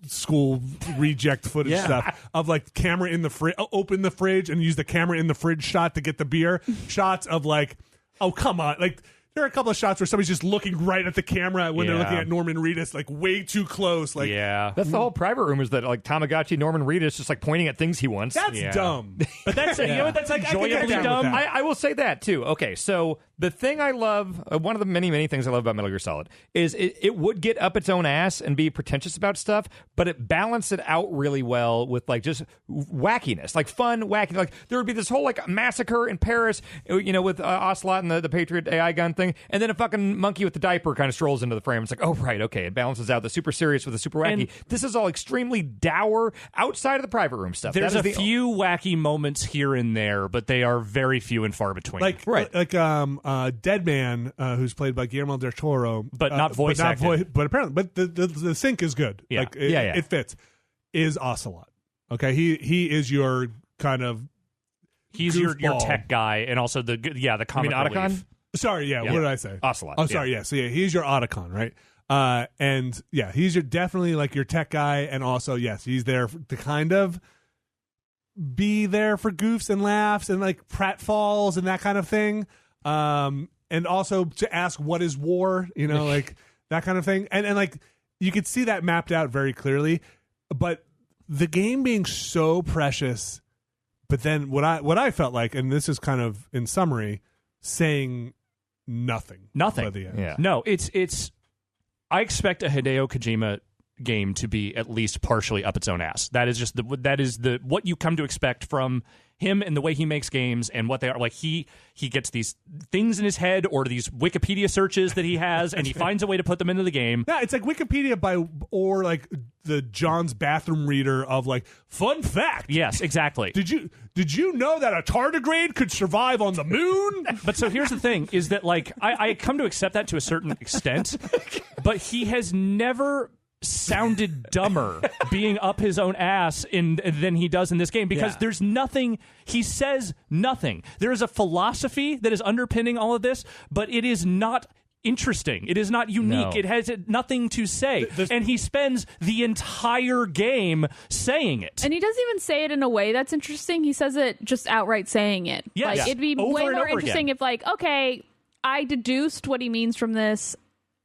school reject footage stuff of like camera in the fridge, open the fridge and use the camera in the fridge shot to get the beer shots of like, oh come on, like there are a couple of shots where somebody's just looking right at the camera when they're looking at Norman Reedus, like way too close. Like, that's the whole private room, is that like Tamagotchi Norman Reedus just like pointing at things he wants. That's dumb. But that's you know what, that's enjoyably dumb. I will say that too. Okay, so the thing I love, one of the many things I love about Metal Gear Solid is it would get up its own ass and be pretentious about stuff, but it balanced it out really well with like just wackiness, like fun wacky. Like there would be this whole like massacre in Paris, you know, with Ocelot and the Patriot AI gun thing. And then a fucking monkey with the diaper kind of strolls into the frame. It's like, oh, right, okay. It balances out the super serious with the super wacky. And this is all extremly dour outside of the private room stuff. There's a few wacky moments here and there, but they are very few and far between. Like Dead Man, who's played by Guillermo del Toro. But not voice acted. But apparently, the sync is good. Yeah. Like, it fits. Is Ocelot. Okay, he is your kind of He's your tech guy, and also the comic relief. Sorry, what did I say? Ocelot. Oh, sorry, So he's your Otacon, right? And he's definitely like your tech guy, and also he's there to kind of be there for goofs and laughs and like pratfalls and that kind of thing. And also to ask what is war, you know, like that kind of thing. And like you could see that mapped out very clearly, but the game being so precious, but then what I felt like, and this is kind of in summary, saying nothing by the end. Yeah. No, it's I expect a Hideo Kojima game to be at least partially up its own ass. That is just what you come to expect from him and the way he makes games and what they are. Like he gets these things in his head or these Wikipedia searches that he has, and he finds a way to put them into the game. Yeah, it's like Wikipedia or like the John's bathroom reader of like fun fact. Yes, exactly. Did you know that a tardigrade could survive on the moon? But so here's the thing: is that like I come to accept that to a certain extent, but he has never sounded dumber being up his own ass than he does in this game, because there's nothing, he says nothing. There is a philosophy that is underpinning all of this, but it is not interesting. It is not unique. No. It has nothing to say. And he spends the entire game saying it. And he doesn't even say it in a way that's interesting. He says it just outright saying it. Yes. Like, it'd be Over way and more over interesting again. if, like, okay, I deduced what he means from this.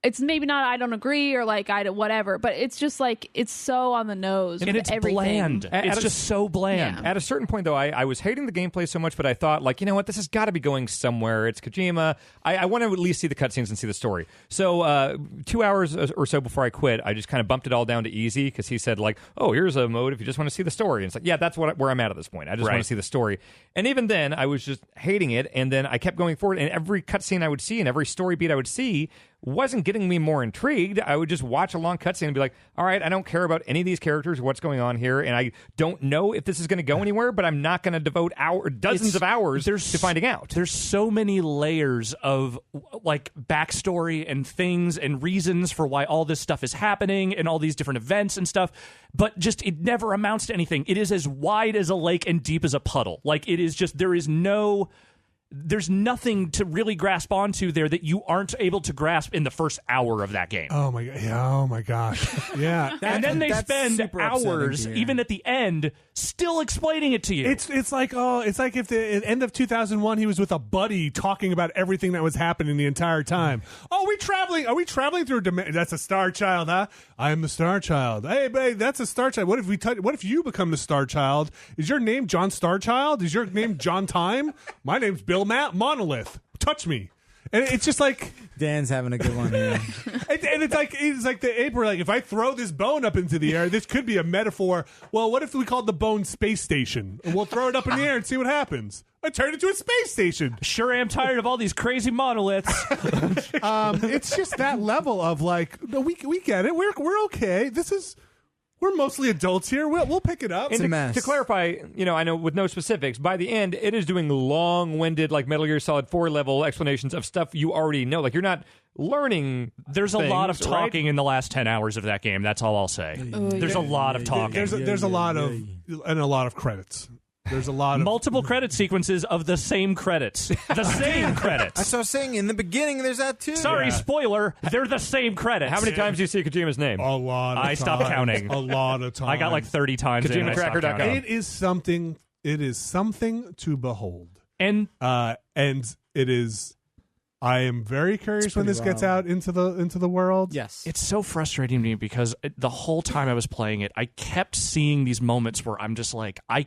It's maybe not I don't agree or like I don't whatever, but it's just like it's so on the nose And with it's everything. bland. It's just so bland. Yeah. At a certain point, though, I was hating the gameplay so much, but I thought, like, you know what, this has got to be going somewhere. It's Kojima. I want to at least see the cutscenes and see the story. So 2 hours or so before I quit, I just kind of bumped it all down to easy, because he said, like, oh, here's a mode if you just want to see the story. And it's like, yeah, that's where I'm at this point. I just want to see the story. And even then, I was just hating it, and then I kept going forward, and every cutscene I would see and every story beat I would see wasn't getting me more intrigued. I would just watch a long cutscene and be like, all right, I don't care about any of these characters or what's going on here, and I don't know if this is going to go anywhere, but I'm not going to devote dozens of hours to finding out. There's so many layers of like backstory and things and reasons for why all this stuff is happening and all these different events and stuff, but just it never amounts to anything. It is as wide as a lake and deep as a puddle. Like, it is just, there's nothing to really grasp onto there that you aren't able to grasp in the first hour of that game. Oh my god! Oh my gosh! Yeah, And then they that's spend super upsetting hours, to hear. even at the end, still explaining it to you. it's like if the end of 2001 he was with a buddy talking about everything that was happening the entire time. Oh, are we traveling through a dimension? That's a star child, huh? I am the star child. Hey, babe, that's a star child. What if you become the star child? Is your name John Starchild? Is your name John Time? My name's Bill Monolith. Touch me. And it's just like Dan's having a good one here. and it's like the ape were like, if I throw this bone up into the air, this could be a metaphor. Well, what if we called the bone space station, and we'll throw it up in the air and see what happens? I turned it into a space station. Sure am tired of all these crazy monoliths. It's just that level of like, no, we get it. We're okay. We're mostly adults here. We'll pick it up. It's a mess. To clarify, I know with no specifics, by the end, it is doing long-winded, like Metal Gear Solid 4 level explanations of stuff you already know. Like, you're not learning. There's a lot of talking in the last 10 hours of that game. That's all I'll say. There's a lot of talking. There's a lot of credits. There's a lot of multiple credit sequences of the same credits. The same credits. That's what I was saying. In the beginning, there's that too. Sorry, spoiler. They're the same credits. How many times do you see Kojima's name? a lot of I stopped times. counting. A lot of times. I got like 30 times in and I stopped KojimaCracker.com. counting. It is something to behold. And And it is. I am very curious when this gets out into the world. Yes. it's so frustrating to me because the whole time I was playing it, I kept seeing these moments where I'm just like, I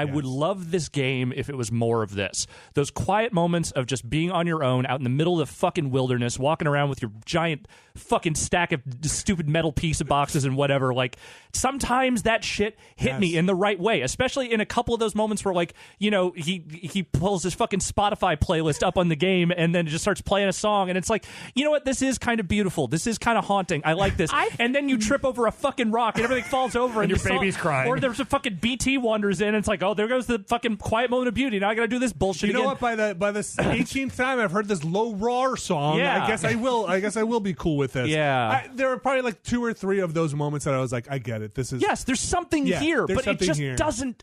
would love this game if it was more of this. Those quiet moments of just being on your own out in the middle of the fucking wilderness, walking around with your giant fucking stack of stupid metal pizza boxes and whatever. Like, sometimes that shit hit me in the right way, especially in a couple of those moments where, like, he pulls his fucking Spotify playlist up on the game and then it just starts playing a song, and it's like, you know what, this is kind of beautiful, this is kind of haunting, I like this. And then you trip over a fucking rock and everything falls over and your baby's crying. or there's a fucking BT wanders in and it's like, oh, there goes the fucking quiet moment of beauty, now I gotta do this bullshit You know again. what? By the 18th time I've heard this low roar song, Yeah. I guess I will be cool with this. Yeah. There were probably like 2 or 3 of those moments that I was like, I get it. This is Yes, there's something here, there's but something it just here. doesn't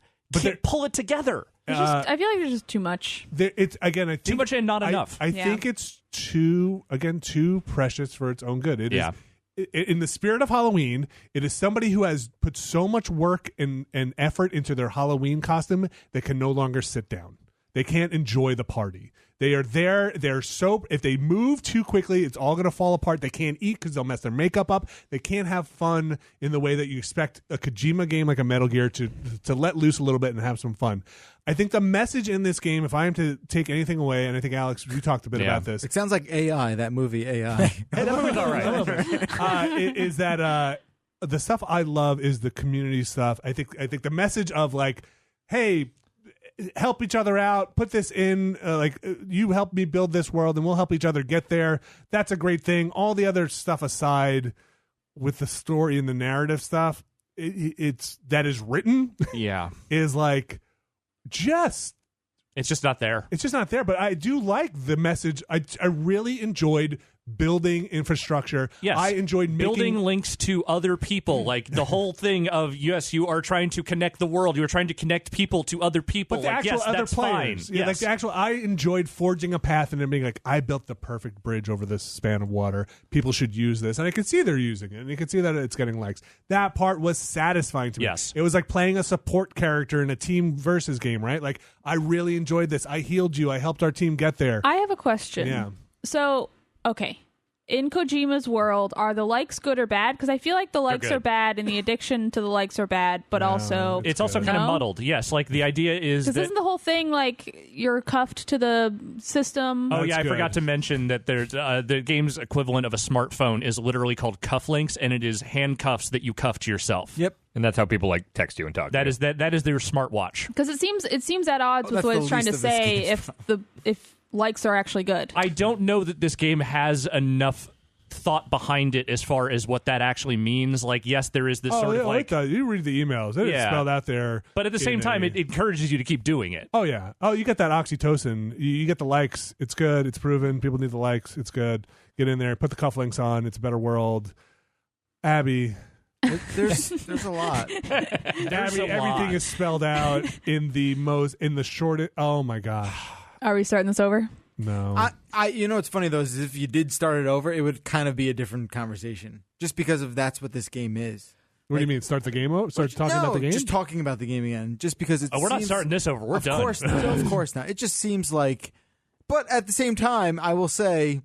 pull it together. I feel like there's just too much. It's again. I think Too much and not enough. I think it's too precious for its own good. It is. In the spirit of Halloween, it is somebody who has put so much work and effort into their Halloween costume that can no longer sit down. They can't enjoy the party. They are there. They're so. If they move too quickly, it's all going to fall apart. They can't eat because they'll mess their makeup up. They can't have fun in the way that you expect a Kojima game like a Metal Gear to let loose a little bit and have some fun. I think the message in this game, if I am to take anything away, and I think Alex, you talked a bit about this. It sounds like AI, that movie AI. Hey, that movie's all right. Is that the stuff I love is the community stuff. I think the message of like, hey, help each other out, put this in, you help me build this world and we'll help each other get there. That's a great thing. All the other stuff aside, with the story and the narrative stuff, it's that is written Yeah. is like It's just not there. it's just not there. But I do like the message. I really enjoyed building infrastructure. Yes. I enjoyed building making links to other people. Like the whole thing of, yes, you are trying to connect the world. You are trying to connect people to other people. But the like, actual yes, other that's players, fine. yeah, Yes. like the actual, I enjoyed forging a path and then being like, I built the perfect bridge over this span of water. People should use this, and I could see they're using it, and you could see that it's getting likes. That part was satisfying to me. Yes. It was like playing a support character in a team versus game, right? Like I really enjoyed this. I healed you. I helped our team get there. I have a question. Yeah. So, okay. In Kojima's world, are the likes good or bad? Because I feel like the likes good. are bad and the addiction to the likes are bad, but also... It's also good. kind of No? muddled. Yes, like the idea is Because that... isn't the whole thing like you're cuffed to the system? Oh, yeah, I That's forgot good. to mention that there's the game's equivalent of a smartphone is literally called cufflinks, and it is handcuffs that you cuff to yourself. Yep. And that's how people like text you and talk to That you. is that is their smartwatch. Because it seems at odds with that's what the it's trying to least of its say games. if likes are actually good. I don't know that this game has enough thought behind it as far as what that actually means. Like, yes, there is this Oh, sort yeah, of I like like... that. You read the emails. It's Yeah. spelled out there. But at the same time, it encourages you to keep doing it. Oh, yeah. Oh, you get that oxytocin. You get the likes. It's good. It's proven. People need the likes. It's good. Get in there. Put the cufflinks on. It's a better world. Abby. There's a lot. Abby, a lot. everything is spelled out in the shortest. Oh, my gosh. Are we starting this over? No. You know what's funny though is if you did start it over, it would kind of be a different conversation, just because of that's what this game is. What do you mean? Start the game over? Start talking no, about the game? just talking about the game again, just because it's. Oh, we're not starting this over. We're of done. course not. Of course not. It just seems like, but at the same time, I will say,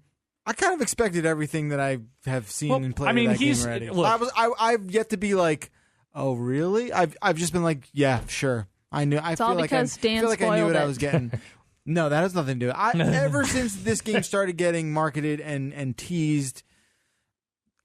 I kind of expected everything that I have seen and played. I mean, of that he's- game already. look- I've yet to be like, oh really? I've just been like, yeah, sure. I knew. I feel all like because Dan feel like I knew spoiled what I it. was getting. No, that has nothing to do with it. Ever since this game started getting marketed and teased,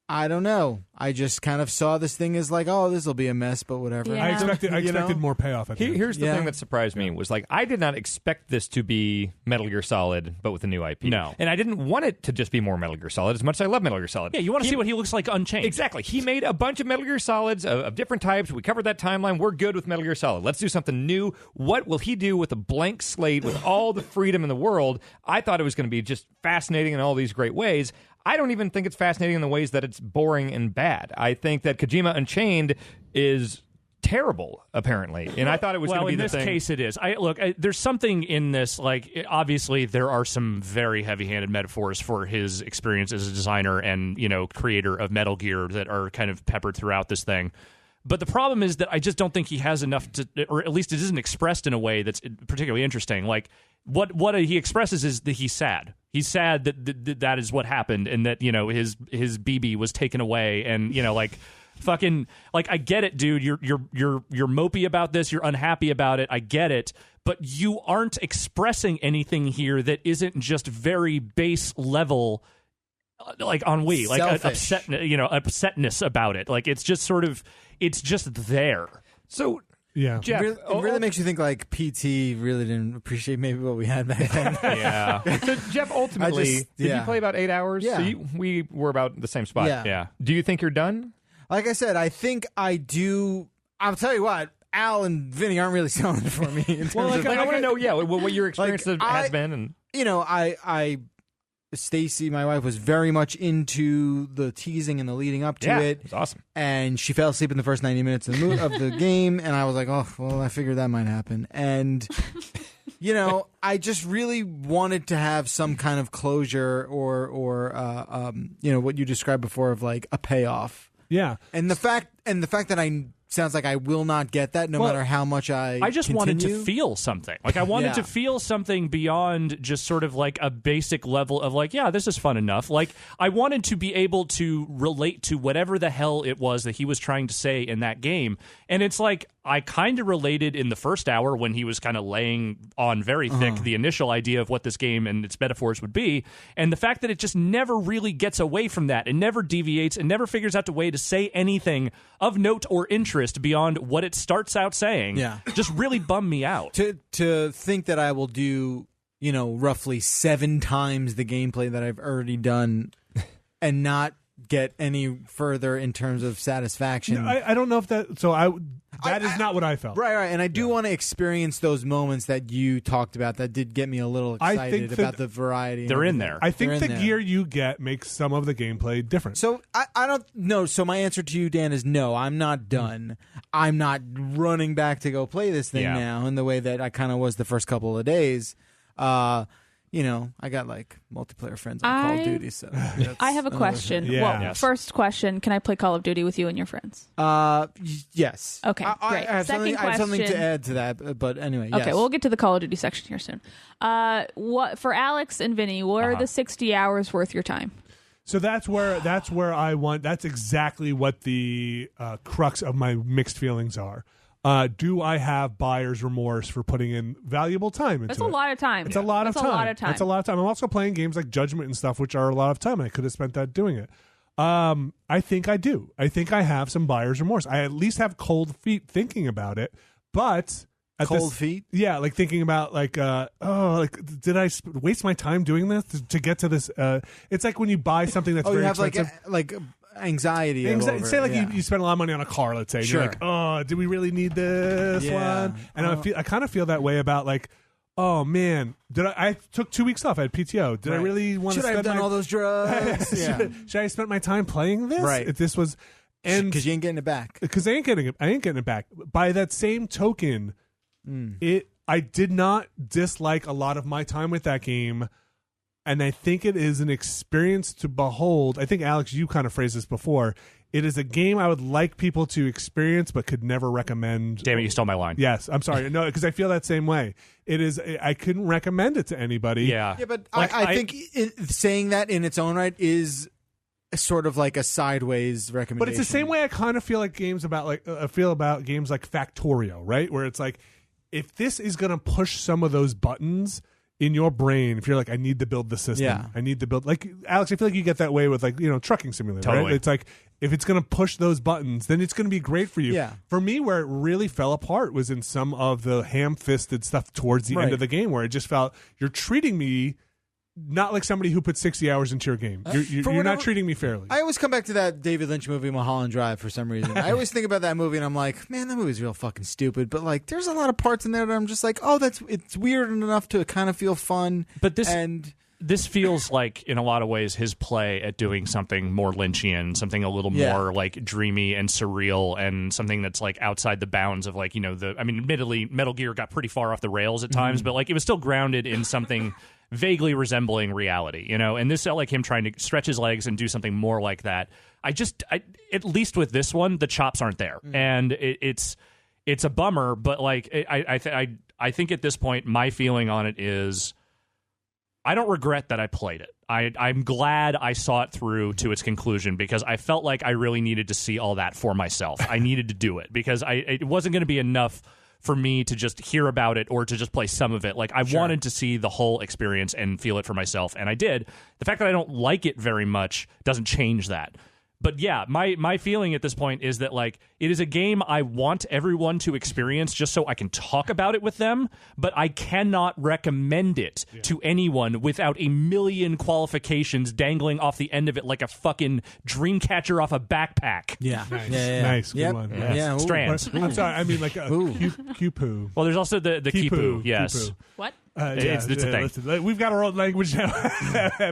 I don't know. I just kind of saw this thing as like, oh, this will be a mess, but whatever. Yeah. I expected You know? more payoff at the end. Here's the Yeah. thing that surprised me was like I did not expect this to be Metal Gear Solid, but with a new IP. No. And I didn't want it to just be more Metal Gear Solid as much as I love Metal Gear Solid. Yeah, you want to see what he looks like unchanged. Exactly. He made a bunch of Metal Gear Solids of different types. We covered that timeline. We're good with Metal Gear Solid. Let's do something new. What will he do with a blank slate with all the freedom in the world? I thought it was going to be just fascinating in all these great ways. I don't even think it's fascinating in the ways that it's boring and bad. I think that Kojima Unchained is terrible, apparently, and I thought it was going to be in the this thing. case it is. There's something in this, like, obviously there are some very heavy-handed metaphors for his experience as a designer and, creator of Metal Gear that are kind of peppered throughout this thing. But the problem is that I just don't think he has enough to, or at least it isn't expressed in a way that's particularly interesting. Like, what he expresses is that he's sad. He's sad that is what happened, and that his BB was taken away, and fucking, like, I get it, dude. You're mopey about this. You're unhappy about it. I get it, but you aren't expressing anything here that isn't just very base level. Like ennui, like upsetness about it. Like it's just sort of, it's just there. So, Yeah. Jeff, It really makes you think like PT really didn't appreciate maybe what we had back then. Yeah. So, Jeff, ultimately, did yeah. you play about 8 hours? Yeah. So we were about the same spot. Yeah. Yeah. Do you think you're done? Like I said, I think I do. I'll tell you what, Al and Vinny aren't really selling it for me. In terms of, I want to know, what your experience has I- been. And I Stacy, my wife, was very much into the teasing and the leading up to it. It's awesome. And she fell asleep in the first 90 minutes of the game, and I was like, oh, well, I figured that might happen. And, I just really wanted to have some kind of closure or what you described before of like a payoff. Yeah. And the fact that sounds like I will not get that no matter how much I just wanted to feel something. Like, I wanted to feel something beyond just sort of like a basic level of like, yeah, this is fun enough. Like, I wanted to be able to relate to whatever the hell it was that he was trying to say in that game. And it's like, I kind of related in the first hour when he was kind of laying on very thick the initial idea of what this game and its metaphors would be. And the fact that it just never really gets away from that. It never deviates and never figures out a way to say anything of note or interest beyond what it starts out saying. Yeah. Just really bummed me out. To think that I will do, roughly 7 times the gameplay that I've already done and not get any further in terms of satisfaction. I don't know if that. So That is not what I felt. Right, and I do want to experience those moments that you talked about that did get me a little excited about the variety. They're in there. I think the gear you get makes some of the gameplay different. So I don't know. So my answer to you, Dan, is no. I'm not done. I'm not running back to go play this thing now in the way that I kind of was the first couple of days. I got like multiplayer friends on Call of Duty. So I have a question. First question: can I play Call of Duty with you and your friends? Yes. Okay, great. I have something to add to that, but anyway. Okay, we'll get to the Call of Duty section here soon. What for Alex and Vinny? What are the 60 hours worth your time? So that's where I want. That's exactly what the crux of my mixed feelings are. Do I have buyer's remorse for putting in valuable time into it? That's a lot of time. It's a lot of time. It's a lot of time. I'm also playing games like Judgment and stuff, which are a lot of time. I could have spent that doing it. I think I do. I think I have some buyer's remorse. I at least have cold feet thinking about it. But cold feet? Yeah, like thinking about did I waste my time doing this to get to this? It's like when you buy something that's very expensive. Like anxiety. Say you spend a lot of money on a car, let's say. And you're like, oh, do we really need this one? And I kind of feel that way about like, oh man, I took 2 weeks off. I had PTO. Did I really want to spend? Should I have done all those drugs? Should I have spent my time playing this? Right. If this was, and because you ain't getting it back. Because I ain't getting it back. By that same token, I did not dislike a lot of my time with that game. And I think it is an experience to behold. I think, Alex, you kind of phrased this before. It is a game I would like people to experience but could never recommend. Damn it, you stole my line. Yes, I'm sorry. No, because I feel that same way. It is. I couldn't recommend it to anybody. Yeah. Yeah, but I think saying that in its own right is sort of like a sideways recommendation. But it's the same way I kind of feel like games about games like Factorio, right? Where it's like, if this is going to push some of those buttons in your brain, if you're like, I need to build the system, I need to build, like Alex, I feel like you get that way with trucking simulator. Totally. Right? It's like, if it's going to push those buttons, then it's going to be great for you. Yeah. For me, where it really fell apart was in some of the ham-fisted stuff towards the end of the game, where it just felt, you're treating me not like somebody who put 60 hours into your game. You're not treating me fairly. I always come back to that David Lynch movie, Mulholland Drive, for some reason. I always think about that movie, and I'm like, man, that movie's real fucking stupid. But like, there's a lot of parts in there that I'm just like, oh, it's weird enough to kind of feel fun. But this feels like, in a lot of ways, his play at doing something more Lynchian, something a little more like dreamy and surreal, and something that's like outside the bounds of like, admittedly, Metal Gear got pretty far off the rails at times, but like it was still grounded in something vaguely resembling reality, and this felt like him trying to stretch his legs and do something more like that. I at least with this one, the chops aren't there, and it's a bummer. But like, I think at this point, my feeling on it is, I don't regret that I played it. I'm glad I saw it through to its conclusion, because I felt like I really needed to see all that for myself. I needed to do it because it wasn't going to be enough for me to just hear about it or to just play some of it. Like, I wanted to see the whole experience and feel it for myself, and I did. The fact that I don't like it very much doesn't change that. But yeah, my feeling at this point is that like, it is a game I want everyone to experience just so I can talk about it with them, but I cannot recommend it to anyone without a million qualifications dangling off the end of it like a fucking dream catcher off a backpack. Yeah. Nice. Good one. Yes. Yeah. Strands. I'm sorry. I mean, like a Q-poo. Well, there's also the Kipu. Yes. Kipu. What? It's a thing. Listen, we've got our own language now.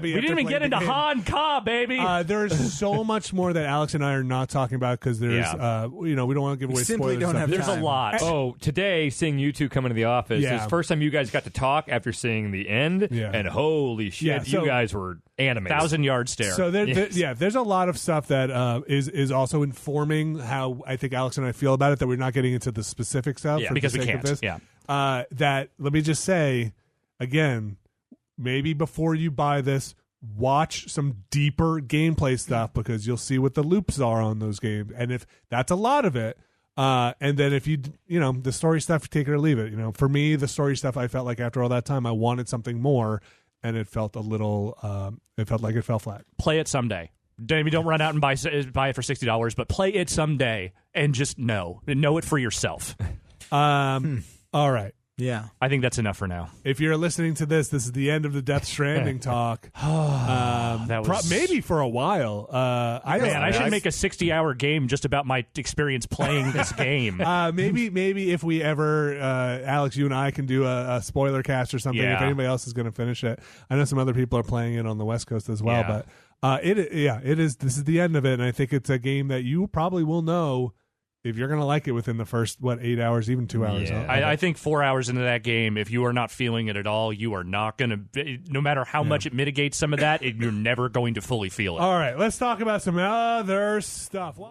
We didn't even get into Han Ka, baby. There's so much more that Alex and I are not talking about because there's, we don't want to give away spoilers. There's a lot. Oh, today seeing you two come into the office is the first time you guys got to talk after seeing the end, and holy shit, you guys were animated. 1,000-yard stare. So there's a lot of stuff that is also informing how I think Alex and I feel about it, that we're not getting into the specific stuff because we can't. That, let me just say again, maybe before you buy this, watch some deeper gameplay stuff, because you'll see what the loops are on those games, and if that's a lot of it, and then if the story stuff, take it or leave it. For me, the story stuff, I felt like after all that time, I wanted something more, and it felt a little, it felt like it fell flat. Play it someday. Maybe don't run out and buy it for $60, but play it someday and just know it for yourself. All right. Yeah. I think that's enough for now. If you're listening to this is the end of the Death Stranding talk. That was maybe for a while. I should make a 60-hour game just about my experience playing this game. Maybe if we ever, Alex, you and I can do a spoiler cast or something. Yeah. If anybody else is going to finish it, I know some other people are playing it on the West Coast as well. Yeah. But it is. This is the end of it, and I think it's a game that you probably will know if you're going to like it within the first 8 hours, even 2 hours. Yeah. I think 4 hours into that game, if you are not feeling it at all, you are not going to. No matter how much it mitigates some of that, you're never going to fully feel it. All right, let's talk about some other stuff.